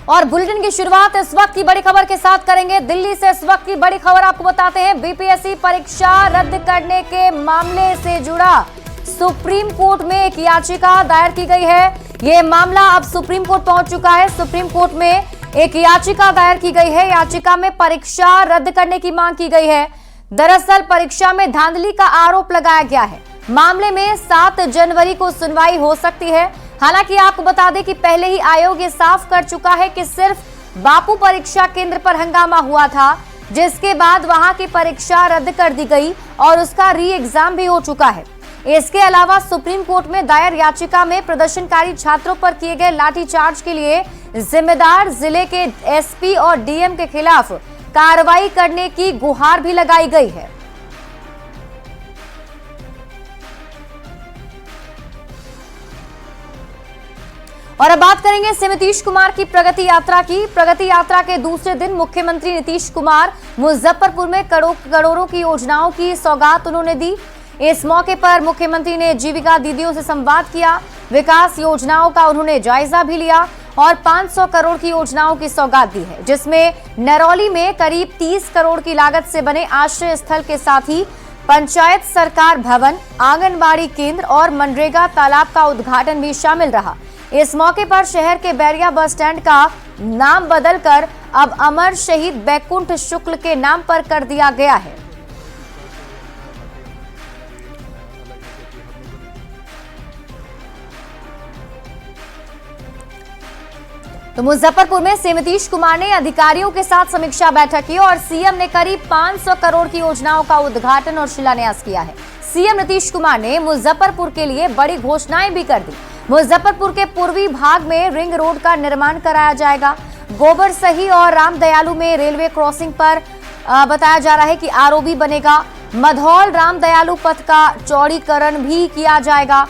और बुलेटिन की शुरुआत इस वक्त की बड़ी खबर के साथ करेंगे। दिल्ली से इस वक्त की बड़ी खबर आपको बताते हैं। बीपीएससी परीक्षा रद्द करने के मामले से जुड़ा सुप्रीम कोर्ट में एक याचिका दायर की गई है। ये मामला अब सुप्रीम कोर्ट पहुंच चुका है। सुप्रीम कोर्ट में एक याचिका दायर की गई है। याचिका में परीक्षा रद्द करने की मांग की गई है। दरअसल परीक्षा में धांधली का आरोप लगाया गया है। मामले में 7 जनवरी को सुनवाई हो सकती है। हालांकि आपको बता दें कि पहले ही आयोग ये साफ कर चुका है कि सिर्फ बापू परीक्षा केंद्र पर हंगामा हुआ था, जिसके बाद वहां की परीक्षा रद्द कर दी गई और उसका री एग्जाम भी हो चुका है। इसके अलावा सुप्रीम कोर्ट में दायर याचिका में प्रदर्शनकारी छात्रों पर किए गए लाठीचार्ज के लिए जिम्मेदार जिले के एसपी और डीएम के खिलाफ कार्रवाई करने की गुहार भी लगाई गई है। और अब बात करेंगे से नीतीश कुमार की प्रगति यात्रा की। प्रगति यात्रा के दूसरे दिन मुख्यमंत्री नीतीश कुमार मुजफ्फरपुर में करोड़ों की योजनाओं की सौगात उन्होंने दी। इस मौके पर मुख्यमंत्री ने जीविका दीदियों से संवाद किया, विकास योजनाओं का उन्होंने जायजा भी लिया और 500 करोड़ की योजनाओं की सौगात दी है, जिसमें नरौली में करीब 30 करोड़ की लागत से बने आश्रय स्थल के साथ ही पंचायत सरकार भवन, आंगनबाड़ी केंद्र और मनरेगा तालाब का उद्घाटन भी शामिल रहा। इस मौके पर शहर के बैरिया बस स्टैंड का नाम बदलकर अब अमर शहीद बैकुंठ शुक्ल के नाम पर कर दिया गया है। तो मुजफ्फरपुर में सीएम नीतीश कुमार ने अधिकारियों के साथ समीक्षा बैठक की और सीएम ने करीब 500 करोड़ की योजनाओं का उद्घाटन और शिलान्यास किया है। सीएम नीतीश कुमार ने मुजफ्फरपुर के लिए बड़ी घोषणाएं भी कर दी। मुजफ्फरपुर के पूर्वी भाग में रिंग रोड का निर्माण कराया जाएगा। गोबर सही और राम दयालु में रेलवे क्रॉसिंग पर बताया जा रहा है कि आरओबी बनेगा। मधौल राम दयालु पथ का चौड़ीकरण भी किया जाएगा।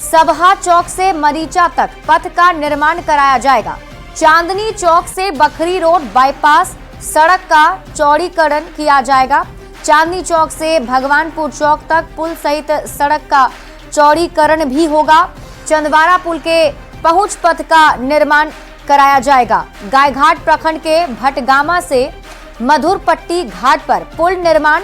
सबहा चौक से मरीचा तक पथ का निर्माण कराया जाएगा। चांदनी चौक से बखरी रोड बाईपास सड़क का चौड़ीकरण किया जाएगा। चांदनी चौक से भगवानपुर चौक तक पुल सहित सड़क का चौड़ीकरण भी होगा। चंदवारा पुल के पहुंच पथ का निर्माण कराया जाएगा। गायघाट प्रखंड के भटगामा से मधुरपट्टी घाट पर पुल निर्माण।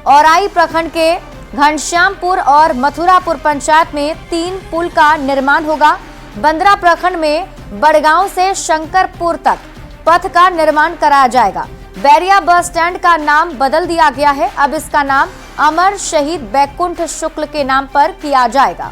औराई प्रखंड के घनश्यामपुर और मथुरापुर पंचायत में 3 पुल का निर्माण होगा। बंदरा प्रखंड में बड़गांव से शंकरपुर तक पथ का निर्माण कराया जाएगा। बैरिया बस स्टैंड का नाम बदल दिया गया है। अब इसका नाम अमर शहीद बैकुंठ शुक्ल के नाम पर किया जाएगा।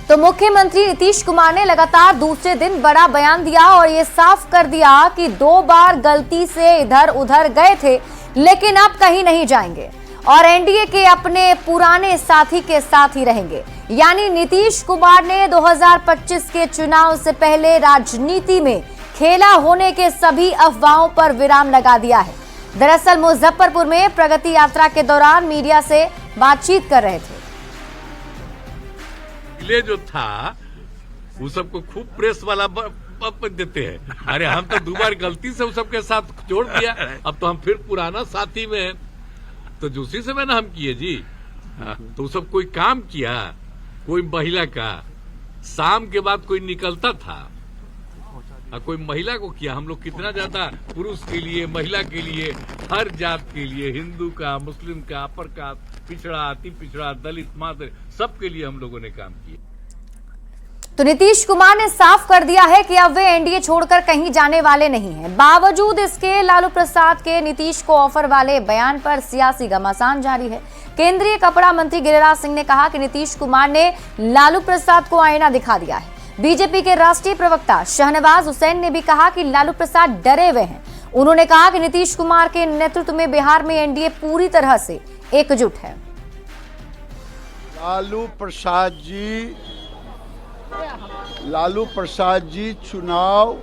तो मुख्यमंत्री नीतीश कुमार ने लगातार दूसरे दिन बड़ा बयान दिया और ये साफ कर दिया कि 2 बार गलती से इधर उधर गए थे, लेकिन अब कहीं नहीं जाएंगे और एनडीए के अपने पुराने साथी के साथ ही रहेंगे। यानी नीतीश कुमार ने 2025 के चुनाव से पहले राजनीति में खेला होने के सभी अफवाहों पर विराम लगा दिया है। दरअसल मुजफ्फरपुर में प्रगति यात्रा के दौरान मीडिया से बातचीत कर रहे थे। जो था वो सबको खूब प्रेस वाला देते हैं। अरे हम तो 2 बार गलती से उस सबके साथ जोड़ दिया, अब तो हम फिर पुराना साथी में हैं। तो दूसरी समय ना हम किए जी, तो सब कोई काम किया, कोई महिला का शाम के बाद कोई निकलता था, कोई महिला को किया। हम लोग कितना ज्यादा पुरुष के लिए, महिला के लिए, हर जात के लिए, हिंदू का, मुस्लिम का, अपर कास्ट, पिछड़ा, अति पिछड़ा, दलित, मादर, सबके लिए हम लोगों ने काम किया। तो नीतीश कुमार ने साफ कर दिया है कि अब वे एनडीए छोड़कर कहीं जाने वाले नहीं हैं। बावजूद इसके लालू प्रसाद के नीतीश को ऑफर वाले बयान पर सियासी घमासान जारी है। केंद्रीय कपड़ा मंत्री गिरिराज सिंह ने कहा कि नीतीश कुमार ने लालू प्रसाद को आईना दिखा दिया है। बीजेपी के राष्ट्रीय प्रवक्ता शहनवाज हुसैन ने भी कहा कि लालू प्रसाद डरे हुए हैं। उन्होंने कहा कि नीतीश कुमार के नेतृत्व में बिहार में एनडीए पूरी तरह से एकजुट है। लालू प्रसाद जी चुनाव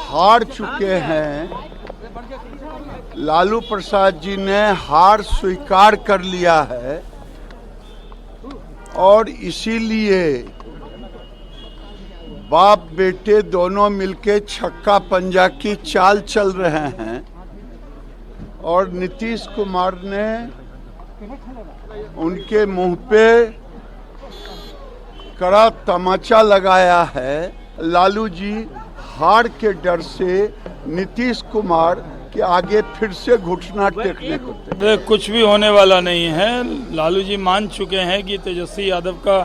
हार चुके हैं। लालू प्रसाद जी ने हार स्वीकार कर लिया है और इसीलिए बाप बेटे दोनों मिलके छक्का पंजा की चाल चल रहे हैं और नीतीश कुमार ने उनके मुंह पे कड़ा तमाचा लगाया है। लालू जी हार के डर से नीतीश कुमार के आगे फिर से घुटना टेकने को तैयार। कुछ भी होने वाला नहीं है। लालू जी मान चुके हैं कि तेजस्वी यादव का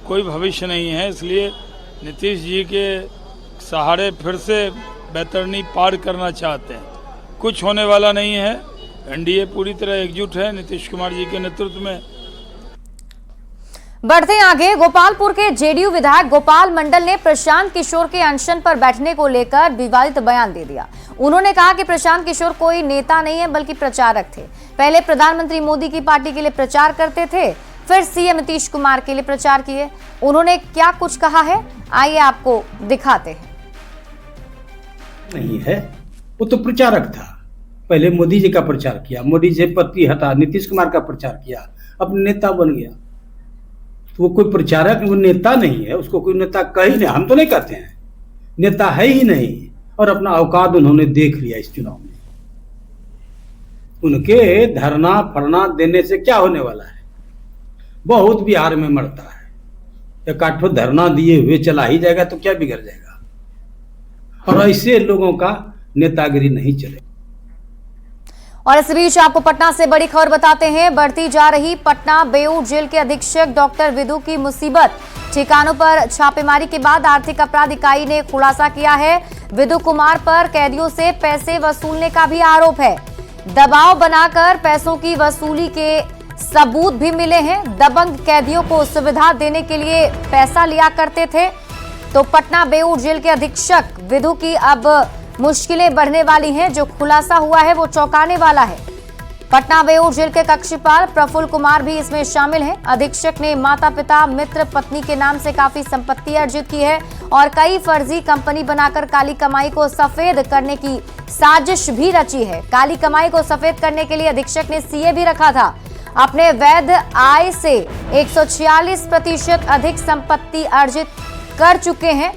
कोई भविष्य नहीं है, इसलिए नीतीश जी के सहारे फिर से बैतरनी पार करना चाहते हैं। कुछ होने वाला नहीं है। एनडीए पूरी तरह एकजुट है नीतीश कुमार जी के नेतृत्व में। बढ़ते आगे, गोपालपुर के जेडीयू विधायक गोपाल मंडल ने प्रशांत किशोर के अनशन पर बैठने को लेकर विवादित बयान दे दिया। उन्होंने कहा कि प्रशांत किशोर कोई नेता नहीं है बल्कि प्रचारक थे। पहले प्रधानमंत्री मोदी की पार्टी के लिए प्रचार करते थे, फिर सीएम नीतीश कुमार के लिए प्रचार किए। उन्होंने क्या कुछ कहा है, आइए आपको दिखाते हैं। नहीं है, वो तो प्रचारक था। पहले मोदी जी का प्रचार किया, मोदी से पत्ती हटा नीतीश कुमार का प्रचार किया, अब नेता बन गया। तो वो कोई प्रचारक, वो नेता नहीं है, उसको कोई नेता कह ही नहीं। हम तो नहीं कहते हैं, नेता है ही नहीं। और अपना औकात उन्होंने देख लिया इस चुनाव में। उनके धरना फरना देने से क्या होने वाला है? बहुत बिहार में मरता है। एक आठ धरना दिए हुए चला ही जाएगा तो क्या बिगड़ जाएगा? और ऐसे लोगों का नेतागिरी नहीं चले। और इस बीच आपको पटना से बड़ी खबर बताते हैं। बढ़ती जा रही पटना बेऊर जेल के अधीक्षक डॉक्टर विदु की मुसीबत। ठिकानों पर छापेमारी के बाद आर्थिक अपराध इकाई ने खुलासा किया है। विदु कुमार पर कैदियों से पैसे वसूलने का भी आरोप है। दबाव बनाकर पैसों की वसूली के सबूत भी मिले हैं। दबंग कैदियों को सुविधा देने के लिए पैसा लिया करते थे। तो पटना बेऊर जेल के अधीक्षक विदु की अब मुश्किलें बढ़ने वाली हैं। जो खुलासा हुआ है वो चौंकाने वाला है। पटना बेऊर जेल के कक्षपाल प्रफुल्ल कुमार भी इसमें शामिल हैं। अधीक्षक ने माता पिता मित्र पत्नी के नाम से काफी संपत्ति अर्जित की है और कई फर्जी कंपनी बनाकर काली कमाई को सफेद करने की साजिश भी रची है। काली कमाई को सफेद करने के लिए अधीक्षक ने सीए भी रखा था। अपने वैध आय से 146% अधिक संपत्ति अर्जित कर चुके हैं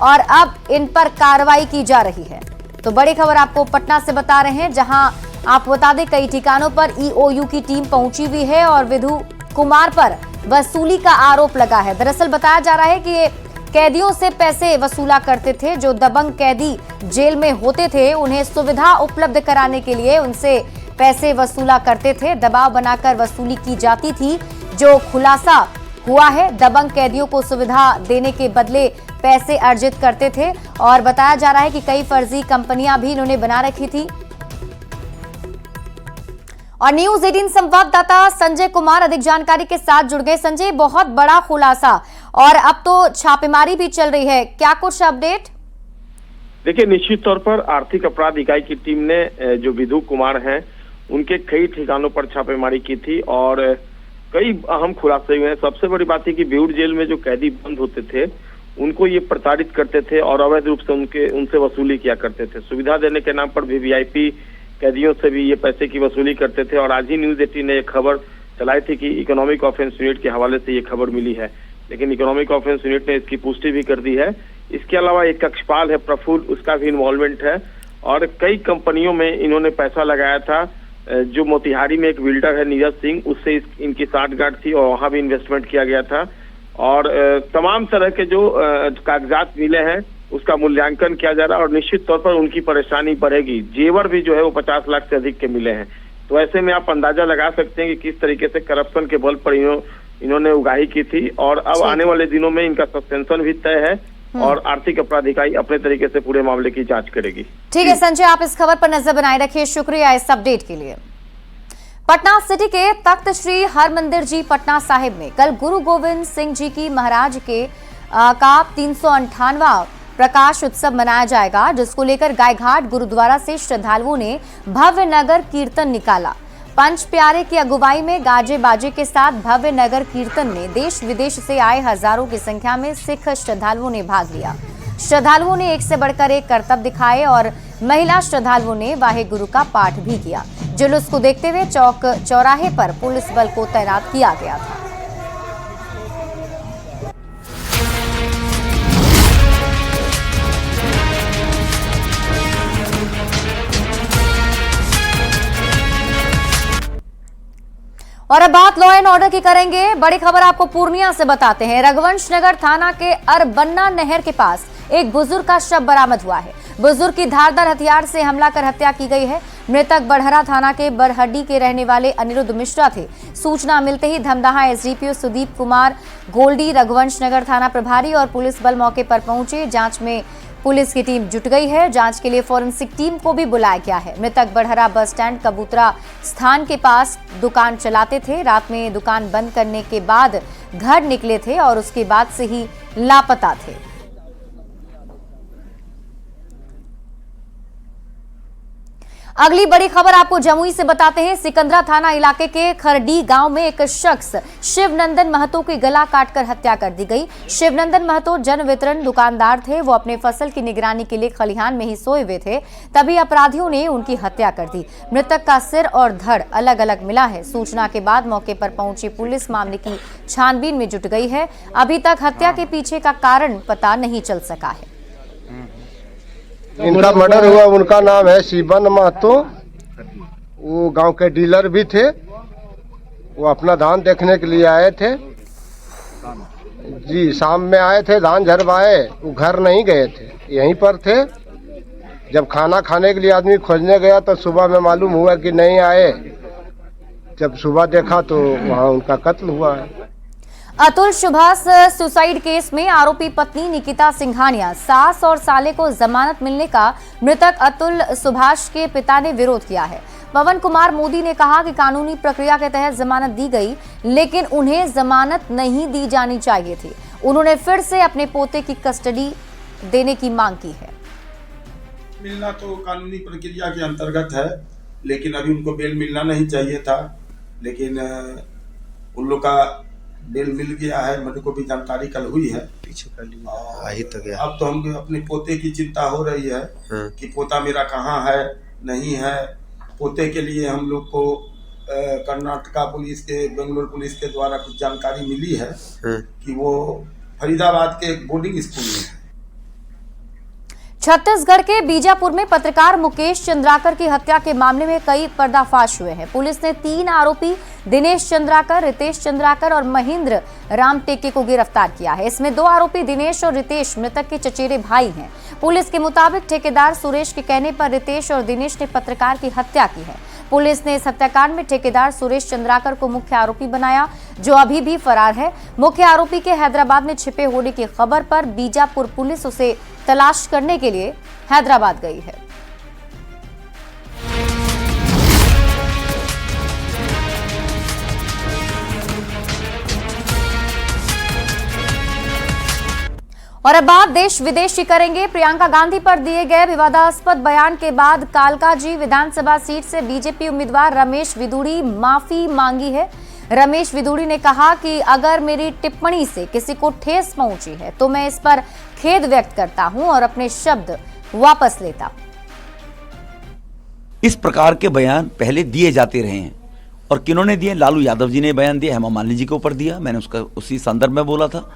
और अब इन पर कार्रवाई की जा रही है। तो बड़ी खबर आपको पटना से बता रहे हैं, जहां आप बता दें कई ठिकानों पर ईओयू की टीम पहुंची हुई है और विदु कुमार पर वसूली का आरोप लगा है। दरअसल बताया जा रहा है कि ये कैदियों से पैसे वसूला करते थे। जो दबंग कैदी जेल में होते थे उन्हें सुविधा उपलब्ध कराने के लिए उनसे पैसे वसूला करते थे। दबाव बनाकर वसूली की जाती थी। जो खुलासा हुआ है, दबंग कैदियों को सुविधा देने के बदले पैसे अर्जित करते थे और बताया जा रहा है कि कई फर्जी कंपनियां भी इन्होंने बना रखी थी। और न्यूज़ 18 संवाददाता संजय कुमार अधिक जानकारी के साथ जुड़ गए। संजय, बहुत बड़ा खुलासा और अब तो छापेमारी भी चल रही है, क्या कुछ अपडेट? देखिए, निश्चित तौर पर आर्थिक अपराध इकाई की टीम ने जो विदु कुमार हैं उनके कई ठिकानों पर छापेमारी की थी और कई अहम खुलासे हुए हैं। सबसे बड़ी बात है कि बेऊर जेल में जो कैदी बंद होते थे उनको ये प्रताड़ित करते थे और अवैध रूप से उनसे वसूली किया करते थे। सुविधा देने के नाम पर भी वीआईपी कैदियों से भी ये पैसे की वसूली करते थे। और आज ही न्यूज़ 18 ने एक खबर चलाई थी कि इकोनॉमिक ऑफेंस यूनिट के हवाले से ये खबर मिली है, लेकिन इकोनॉमिक ऑफेंस यूनिट ने इसकी पुष्टि भी कर दी है। इसके अलावा एक कक्षपाल है प्रफुल्ल, उसका भी इन्वॉल्वमेंट है और कई कंपनियों में इन्होंने पैसा लगाया था। जो मोतिहारी में एक बिल्डर है नीरज सिंह, उससे इनकी साठगांठ थी और वहां भी इन्वेस्टमेंट किया गया था। और तमाम तरह के जो कागजात मिले हैं उसका मूल्यांकन किया जा रहा है और निश्चित तौर पर उनकी परेशानी बढ़ेगी। जेवर भी जो है वो 50 लाख से अधिक के मिले हैं। तो ऐसे में आप अंदाजा लगा सकते हैं कि किस तरीके से करप्शन के बल पर इन्होंने उगाही की थी और अब आने वाले दिनों में इनका सस्पेंशन भी तय है और आर्थिक अपराध इकाई अपने तरीके से पूरे मामले की जांच करेगी। ठीक है संजय, आप इस खबर पर नजर बनाए रखिए। शुक्रिया इस अपडेट के लिए। पटना सिटी के तख्त श्री हरमंदिर जी पटना साहिब में कल गुरु गोविंद सिंह जी की महाराज के का 358वां प्रकाश उत्सव मनाया जाएगा, जिसको लेकर गायघाट गुरुद्वारा से श्रद्धालुओं ने भव्य नगर कीर्तन निकाला। पंच प्यारे की अगुवाई में गाजे बाजे के साथ भव्य नगर कीर्तन में देश विदेश से आए हजारों की संख्या में सिख श्रद्धालुओं ने भाग लिया। श्रद्धालुओं ने एक से बढ़कर एक करतब दिखाए और महिला श्रद्धालुओं ने वाहे गुरु का पाठ भी किया। जुलूस को देखते हुए चौक चौराहे पर पुलिस बल को तैनात किया गया था। और अब बात लॉ एंड ऑर्डर की करेंगे। बड़ी खबर आपको पूर्णिया से बताते हैं। रघुवंश नगर थाना के अरबन्ना नहर के पास एक बुजुर्ग का शव बरामद हुआ है। बुजुर्ग की धारदार हथियार से हमला कर हत्या की गई है। मृतक बड़हरा थाना के बरहड्डी के रहने वाले अनिरुद्ध मिश्रा थे। सूचना मिलते ही धमदाहा एसडीपीओ सुदीप कुमार गोल्डी, रघुवंश नगर थाना प्रभारी और पुलिस बल मौके पर पहुंचे। जांच में पुलिस की टीम जुट गई है। जांच के लिए फॉरेंसिक टीम को भी बुलाया गया है। मृतक बड़हरा बस स्टैंड कबूतरा स्थान के पास दुकान चलाते थे। रात में दुकान बंद करने के बाद घर निकले थे और उसके बाद से ही लापता थे। अगली बड़ी खबर आपको जमुई से बताते हैं। सिकंदरा थाना इलाके के खरडी गांव में एक शख्स शिवनंदन महतो की गला काटकर हत्या कर दी गई। शिवनंदन महतो जन वितरण दुकानदार थे। वो अपने फसल की निगरानी के लिए खलिहान में ही सोए हुए थे, तभी अपराधियों ने उनकी हत्या कर दी। मृतक का सिर और धड़ अलग अलग मिला है। सूचना के बाद मौके पर पहुंची पुलिस मामले की छानबीन में जुट गई है। अभी तक हत्या के पीछे का कारण पता नहीं चल सका है। इनका मर्डर हुआ, उनका नाम है शिवन महतो। वो गांव के डीलर भी थे। वो अपना धान देखने के लिए आए थे जी। शाम में आए थे, धान झरवाए। वो घर नहीं गए थे, यहीं पर थे। जब खाना खाने के लिए आदमी खोजने गया तो सुबह में मालूम हुआ कि नहीं आए। जब सुबह देखा तो वहाँ उनका कत्ल हुआ है। अतुल सुभाष सुसाइड केस में आरोपी पत्नी निकिता सिंघानिया, सास और साले को जमानत मिलने का मृतक अतुल सुभाष के पिता ने विरोध किया है। पवन कुमार मोदी ने कहा कि कानूनी प्रक्रिया के तहत जमानत दी गई, लेकिन उन्हें जमानत नहीं दी जानी चाहिए थी। उन्होंने फिर से अपने पोते की कस्टडी देने की मांग की है। मिलना तो कानूनी प्रक्रिया के अंतर्गत है, लेकिन अभी उनको बेल मिलना नहीं चाहिए था। लेकिन उन लोग का बेल मिल गया है। मुझे को भी जानकारी कल हुई है। पीछे कर लिया तो गया। अब तो हम अपने पोते की चिंता हो रही है कि पोता मेरा कहाँ है, नहीं है। पोते के लिए हम लोग को कर्नाटका पुलिस के, बेंगलोर पुलिस के द्वारा कुछ जानकारी मिली है कि वो फरीदाबाद के एक बोर्डिंग स्कूल में है। छत्तीसगढ़ के बीजापुर में पत्रकार मुकेश चंद्राकर की हत्या के मामले में कई पर्दाफाश हुए हैं। पुलिस ने 3 आरोपी दिनेश चंद्राकर, रितेश चंद्राकर और महेंद्र राम टेके को गिरफ्तार किया है। इसमें 2 आरोपी दिनेश और रितेश मृतक के चचेरे भाई हैं। पुलिस के मुताबिक ठेकेदार सुरेश के कहने पर रितेश और दिनेश ने पत्रकार की हत्या की है। पुलिस ने इस हत्याकांड में ठेकेदार सुरेश चंद्राकर को मुख्य आरोपी बनाया, जो अभी भी फरार है। मुख्य आरोपी के हैदराबाद में छिपे होने की खबर पर बीजापुर पुलिस उसे तलाश करने के लिए हैदराबाद गई है। और अब बात देश विदेश की करेंगे। प्रियंका गांधी पर दिए गए विवादास्पद बयान के बाद कालकाजी विधानसभा सीट से बीजेपी उम्मीदवार रमेश विदुड़ी माफी मांगी है। रमेश विदुड़ी ने कहा कि अगर मेरी टिप्पणी से किसी को ठेस पहुंची है तो मैं इस पर खेद व्यक्त करता हूं और अपने शब्द वापस लेता हूं। इस प्रकार के बयान पहले दिए जाते रहे हैं और किन्होंने दिए? लालू यादव जी ने बयान दिया, हेमा मालिनी जी के ऊपर दिया। मैंने उसका उसी संदर्भ में बोला था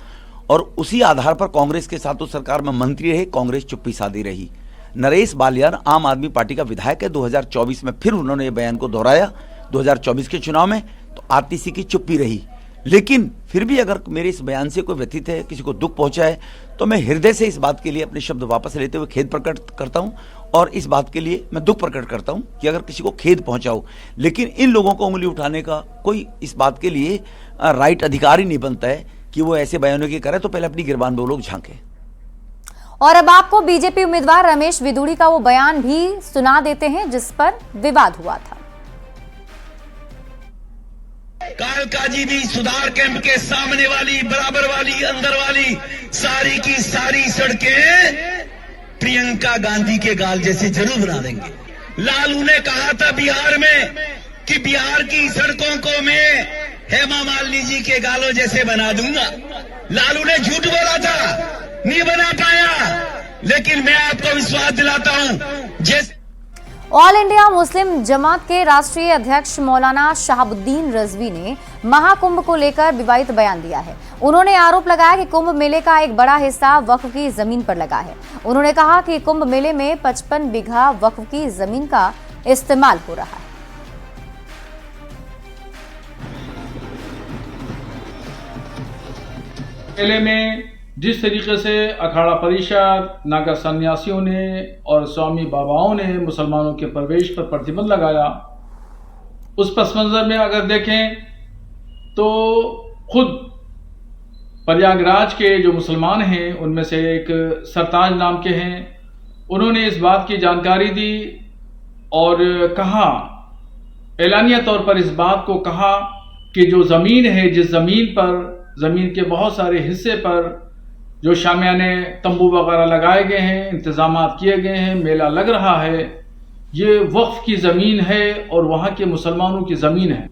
और उसी आधार पर कांग्रेस के साथ तो सरकार में मंत्री रहे, कांग्रेस चुप्पी साधी रही। नरेश बालियान आम आदमी पार्टी का विधायक है। 2024 में फिर उन्होंने ये बयान को दोहराया 2024 के चुनाव में, तो आरटीसी की चुप्पी रही। लेकिन फिर भी अगर मेरे इस बयान से कोई व्यथित है, किसी को दुख पहुंचा है, तो मैं हृदय से इस बात के लिए अपने शब्द वापस लेते हुए खेद प्रकट करता हूं और इस बात के लिए मैं दुख प्रकट करता हूं कि अगर किसी को खेद पहुंचा हो। लेकिन इन लोगों को उंगली उठाने का कोई इस बात के लिए राइट अधिकार ही नहीं बनता है कि वो ऐसे बयानों की करे, तो पहले अपनी गिरबान वो लोग झांके। और अब आपको बीजेपी उम्मीदवार रमेश विदुड़ी का वो बयान भी सुना देते हैं जिस पर विवाद हुआ था। कालकाजी भी सुधार कैंप के सामने वाली, बराबर वाली, अंदर वाली सारी की सारी सड़कें प्रियंका गांधी के गाल जैसे जरूर बना देंगे। लालू ने कहा था बिहार में कि बिहार की सड़कों को मैं हेमा मालिनी जी के गालों जैसे बना दूंगा। लालू ने झूठ बोला था, नहीं बना पाया, लेकिन मैं आपको विश्वास दिलाता हूं जैसे ऑल इंडिया मुस्लिम जमात के राष्ट्रीय अध्यक्ष मौलाना शहाबुद्दीन रिजवी ने महाकुंभ को लेकर विवादित बयान दिया है। उन्होंने आरोप लगाया कि कुंभ मेले का एक बड़ा हिस्सा वक्फ की जमीन पर लगा है। उन्होंने कहा कि कुंभ मेले में 55 बीघा वक्फ की जमीन का इस्तेमाल हो रहा है। मेले में जिस तरीके से अखाड़ा परिषद, नागा सन्यासियों ने और स्वामी बाबाओं ने मुसलमानों के प्रवेश पर प्रतिबंध लगाया, उस पस मंजर में अगर देखें तो खुद प्रयागराज के जो मुसलमान हैं उनमें से एक सरताज नाम के हैं, उन्होंने इस बात की जानकारी दी और कहा, एलानिया तौर पर इस बात को कहा कि जो ज़मीन है, जिस ज़मीन पर, ज़मीन के बहुत सारे हिस्से पर जो शामियाने तंबू वगैरह लगाए गए हैं, इंतजामात किए गए हैं, मेला लग रहा है, ये वक्फ की ज़मीन है और वहाँ के मुसलमानों की ज़मीन है।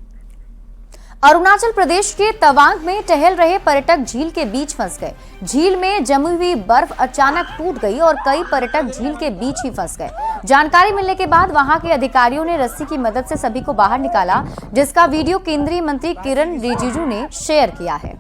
अरुणाचल प्रदेश के तवांग में टहल रहे पर्यटक झील के बीच फंस गए। झील में जमी हुई बर्फ अचानक टूट गई और कई पर्यटक झील के बीच ही फंस गए। जानकारी मिलने के बाद वहां के अधिकारियों ने रस्सी की मदद से सभी को बाहर निकाला, जिसका वीडियो केंद्रीय मंत्री किरण रिजिजू ने शेयर किया है।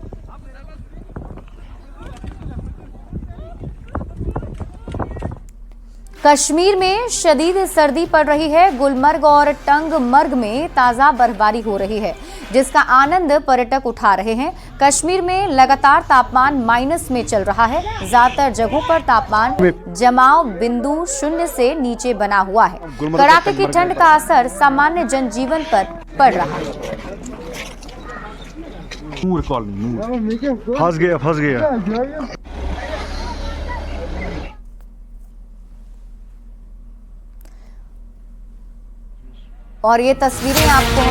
कश्मीर में शदीद सर्दी पड़ रही है। गुलमर्ग और टंगमर्ग में ताजा बर्फबारी हो रही है, जिसका आनंद पर्यटक उठा रहे हैं। कश्मीर में लगातार तापमान माइनस में चल रहा है। ज्यादातर जगहों पर तापमान जमाव बिंदु 0 से नीचे बना हुआ है। कड़ाके की ठंड का असर सामान्य जनजीवन पर पड़ रहा है। फंस गया। और ये तस्वीरें आपको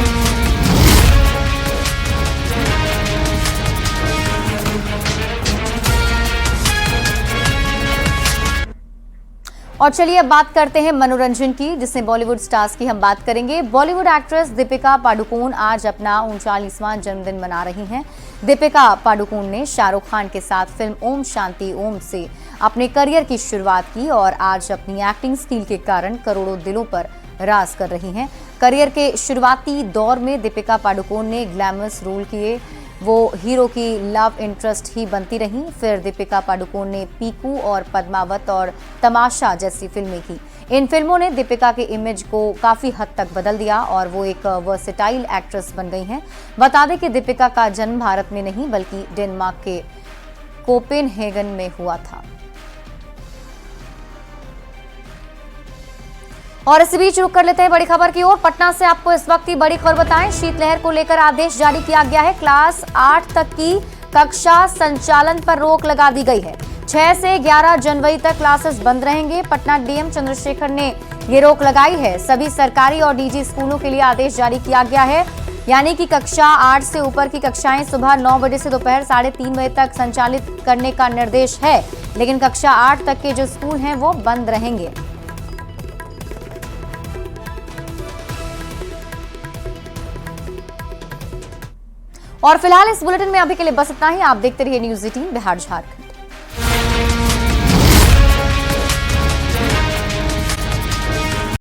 और चलिए अब बात करते हैं मनोरंजन की, जिसमें बॉलीवुड स्टार्स की हम बात करेंगे। बॉलीवुड एक्ट्रेस दीपिका पादुकोण आज अपना 39वां जन्मदिन मना रही हैं। दीपिका पादुकोण ने शाहरुख खान के साथ फिल्म ओम शांति ओम से अपने करियर की शुरुआत की और आज अपनी एक्टिंग स्किल के कारण करोड़ों दिलों पर राज कर रही हैं। करियर के शुरुआती दौर में दीपिका पादुकोण ने ग्लैमरस रोल किए, वो हीरो की लव इंटरेस्ट ही बनती रहीं। फिर दीपिका पादुकोण ने पीकू और पद्मावत और तमाशा जैसी फिल्में की। इन फिल्मों ने दीपिका के इमेज को काफी हद तक बदल दिया और वो एक वर्सेटाइल एक्ट्रेस बन गई हैं। बता दें कि दीपिका का जन्म भारत में नहीं बल्कि डेनमार्क के कोपेनहेगन में हुआ था। और इसी बीच रुक कर लेते हैं बड़ी खबर की ओर। पटना से आपको इस वक्त की बड़ी खबर बताएं, शीतलहर को लेकर आदेश जारी किया गया है। क्लास 8 तक की कक्षा संचालन पर रोक लगा दी गई है। 6 से 11 जनवरी तक क्लासेस बंद रहेंगे। पटना डीएम चंद्रशेखर ने ये रोक लगाई है। सभी सरकारी और निजी स्कूलों के लिए आदेश जारी किया गया है, यानी कि कक्षा 8 से ऊपर की कक्षाएं सुबह 9 बजे से दोपहर 3:30 बजे तक संचालित करने का निर्देश है, लेकिन कक्षा 8 तक के जो स्कूल हैं वो बंद रहेंगे। और फिलहाल इस बुलेटिन में अभी के लिए बस इतना ही। आप देखते रहिए न्यूज़ 18 बिहार झारखंड।